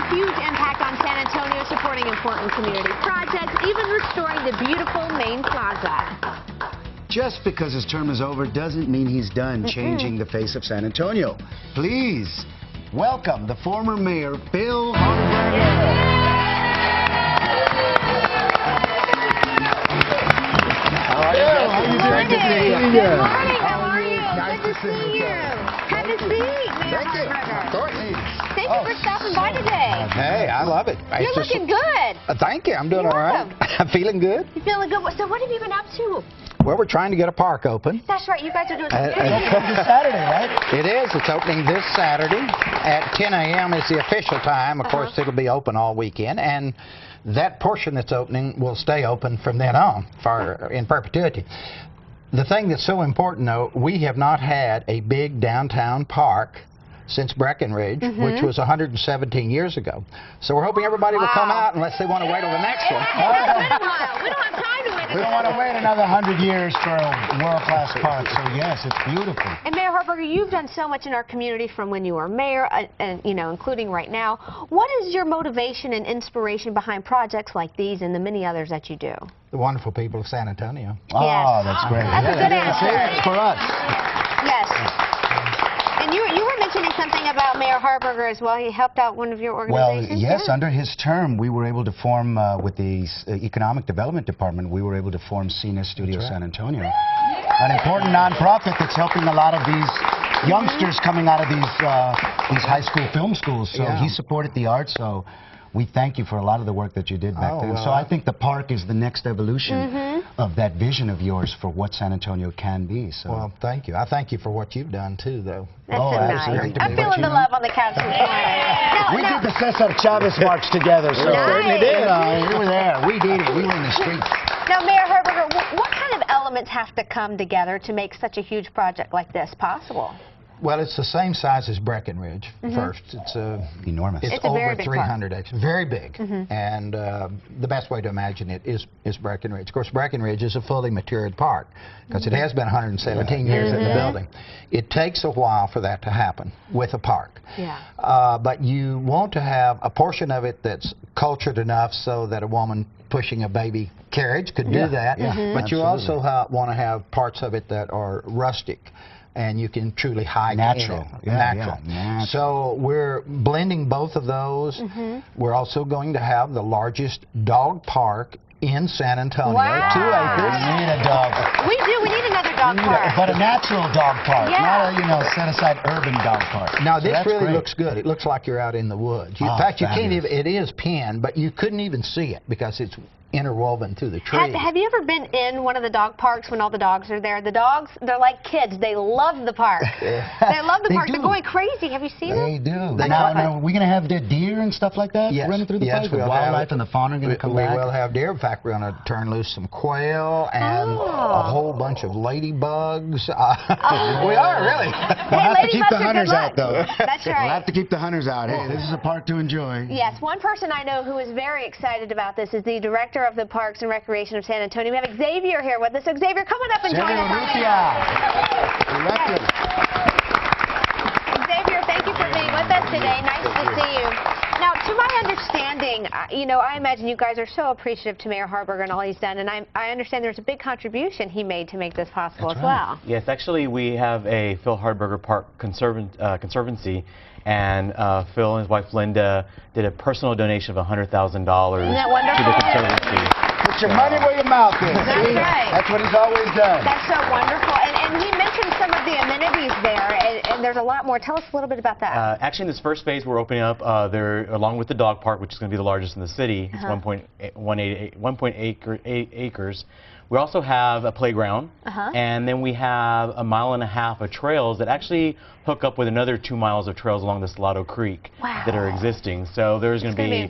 huge impact on San Antonio, supporting important community projects, even restoring the beautiful main plaza. Just because his term is over doesn't mean he's done changing the face of San Antonio. Please welcome the former mayor, Phil Harberger. How are you doing? Good to see you. Good morning. How are you? Good to see you. Have a seat, Mayor Harberger. Of course. Thank you for stopping by today. Hey, I love it. You're looking good. Thank you. I'm doing all right. I'm feeling good. You feeling good? So what have you been up to? Well, we're trying to get a park open. That's right. You guys are doing something This Saturday, right? It is. It's opening this Saturday at 10 a.m. is the official time. Of course, it'll be open all weekend. And that portion that's opening will stay open from then on in perpetuity. The thing that's so important, though, we have not had a big downtown park since Breckenridge, which was 117 years ago. So we're hoping everybody will come out unless they want to wait till the next one. We don't have time to wait. We don't want to wait another 100 years for a world-class park, so yes, it's beautiful. And Mayor Harberger, you've done so much in our community from when you were mayor, and you know, including right now. What is your motivation and inspiration behind projects like these and the many others that you do? The wonderful people of San Antonio. Oh, that's great. That's a good answer. It's for us. Yes. And you were mentioning something about Mayor Harberger as well. He helped out one of your organizations. Well, yes, under his term, we were able to form, with the Economic Development Department, we were able to form Cine Studio San Antonio, an important nonprofit that's helping a lot of these youngsters coming out of these high school film schools. So he supported the arts, so we thank you for a lot of the work that you did back then. Well, so I think the park is the next evolution of that vision of yours for what San Antonio can be. So. Well, thank you. I thank you for what you've done, too, though. That's so nice. I'm feeling the love on the couch this morning. We did the Cesar Chavez March together, so Nice. we were there. We did it. We were in the streets. Now, Mayor Harberger, what kind of elements have to come together to make such a huge project like this possible? Well, it's the same size as Breckenridge, first. It's enormous. It's a over very big 300 acres. Very big. And the best way to imagine it is Breckenridge. Of course, Breckenridge is a fully matured park because it has been 117 years in the building. It takes a while for that to happen with a park. But you want to have a portion of it that's cultured enough so that a woman pushing a baby carriage could do that. But you also want to have parts of it that are rustic. And you can truly hike natural. in it. Natural. So we're blending both of those. We're also going to have the largest dog park in San Antonio. 2 acres. We need a dog. We do. We need another dog park. But a natural dog park, not a, set aside urban dog park. Now, this really looks good. It looks like you're out in the woods. In fact, you can't even, it is pinned, but you couldn't even see it because it's interwoven through the trees. Have you ever been in one of the dog parks when all the dogs are there? The dogs, they're like kids. They love the park. They love the park. They're going crazy. Have you seen them? They do. Now, are we going to have the deer and stuff like that running through the park? The wildlife and the fauna are going to come back? We will have deer. In fact, we're going to turn loose some quail and a whole bunch of ladybugs. We are, really. We'll have to keep the hunters out, though. That's right. We'll have to keep the hunters out. Hey, this is a park to enjoy. Yes. One person I know who is very excited about this is the director of the Parks and Recreation of San Antonio. We have Xavier here with us. So Xavier, come on up and join us. Xavier, thank you for being with us today. Nice to see you. Now, to my understanding, I imagine you guys are so appreciative to Mayor Harberger and all he's done, and I understand there's a big contribution he made to make this possible as well. Yes, actually, we have a Phil Harberger Park Conservancy, and Phil and his wife Linda did a personal donation of $100,000 to the Conservancy. Put your money where your mouth is. That's right. That's what he's always done. That's so wonderful. And he mentioned some of the amenities there, and there's a lot more. Tell us a little bit about that. Actually, in this first phase, we're opening up there, along with the dog park, which is going to be the largest in the city. It's 1.8 acres. We also have a playground, and then we have 1.5 miles of trails that actually hook up with another 2 miles of trails along the Salado Creek that are existing. So there's going to be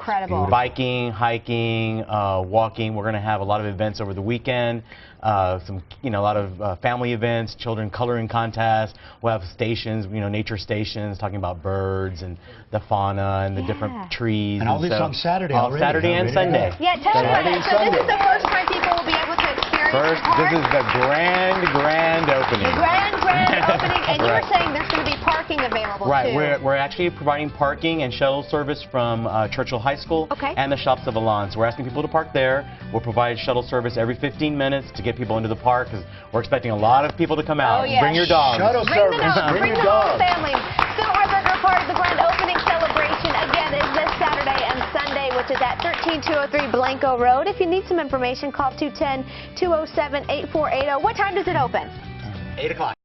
biking, hiking, walking. We're going to have a lot of events over the weekend. A lot of family events, children coloring contests. We'll have stations, nature stations, talking about birds and the fauna and the different trees. And all this on Saturday already. Saturday and Sunday. Yeah, tell us about it. So this is the first time people will be able to experience this is the grand opening. The grand opening. And you were saying there's going to be parking parking available, right. too. We're actually providing parking and shuttle service from Churchill High School and the Shops of Alon. So we're asking people to park there. We'll provide shuttle service every 15 minutes to get people into the park because we're expecting a lot of people to come out. Oh, yeah. Bring your dogs. Shuttle service. Bring the whole family. Phil Harberger, part of the grand opening celebration, again, is this Saturday and Sunday, which is at 13203 Blanco Road. If you need some information, call 210-207-8480. What time does it open? 8 o'clock.